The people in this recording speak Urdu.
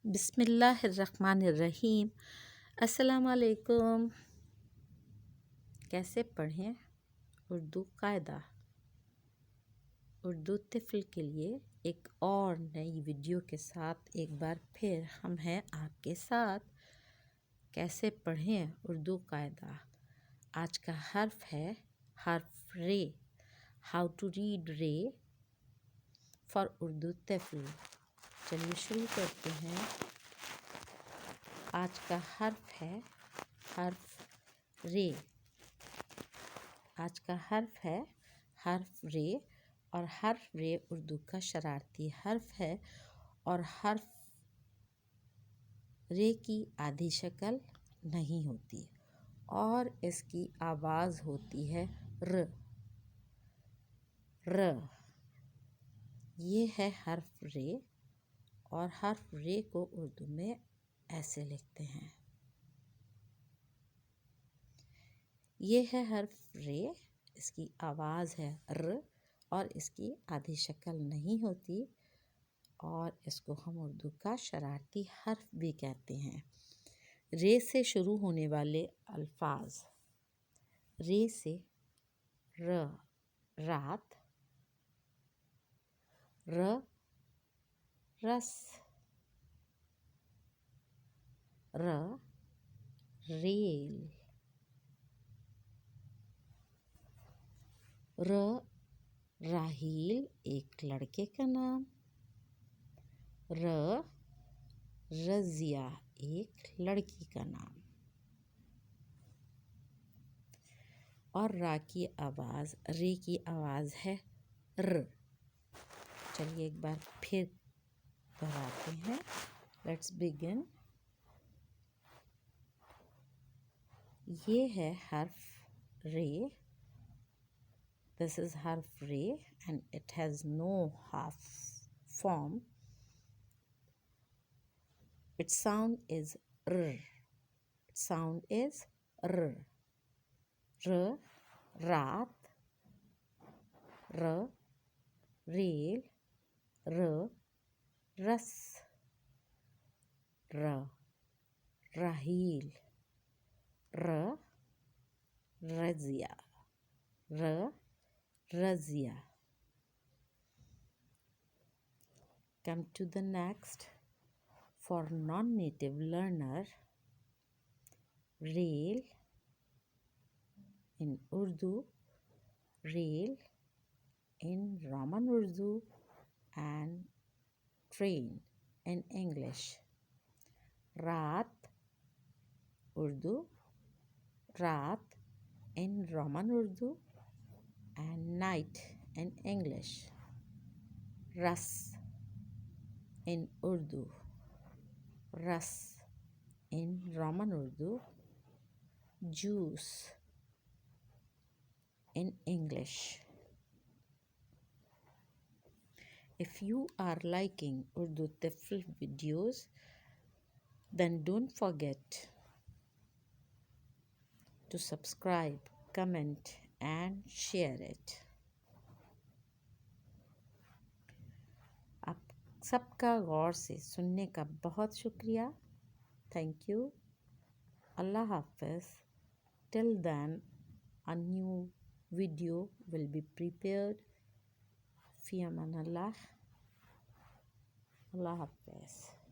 بسم اللہ الرحمن الرحیم۔ السلام علیکم۔ کیسے پڑھیں اردو قاعدہ؟ اردو طفل کے لیے ایک اور نئی ویڈیو کے ساتھ ایک بار پھر ہم ہیں آپ کے ساتھ۔ کیسے پڑھیں اردو قاعدہ؟ آج کا حرف ہے حرف رے۔ ہاؤ ٹو ریڈ رے فار اردو طفل۔ چلیے شروع کرتے ہیں۔ آج کا حرف ہے حرف رے۔ آج کا حرف ہے حرف رے، اور حرف رے اردو کا شرارتی حرف ہے، اور حرف رے کی آدھی شکل نہیں ہوتی، اور اس کی آواز ہوتی ہے ر۔ ر یہ ہے حرف رے، اور حرف رے کو اردو میں ایسے لکھتے ہیں۔ یہ ہے حرف رے، اس کی آواز ہے ر، اور اس کی آدھی شکل نہیں ہوتی، اور اس کو ہم اردو کا شرارتی حرف بھی کہتے ہیں۔ رے سے شروع ہونے والے الفاظ: رے سے ر رات، ر رس، ر ریل، ر راحیل ایک لڑکے کا نام، ر رضیہ ایک لڑکی کا نام، اور را کی آواز، رے کی آواز ہے ر۔ چلیے ایک بار پھر دہراتے ہیں۔ Let's begin. یہ ہے حرف رے۔ This is حرف رے and it has no half form. Its sound is r. Its sound is r. R رات، ر ریل، ر رس، ر راحیل، ر رضیہ، ر Razia. Come to the next. For non-native learner, rail in Urdu, rail in Roman Urdu, and train in English. Raat Urdu, raat in Roman Urdu, and night in English. Ras in Urdu, ras in Roman Urdu, juice in English. If you are liking Urdu tifl videos, then don't forget to subscribe, comment and share it. آپ سب کا غور سے سننے کا بہت شکریہ۔ Thank you. اللہ حافظ۔ Till then, a new video will be prepared. فی امان اللہ۔ اللہ حافظ۔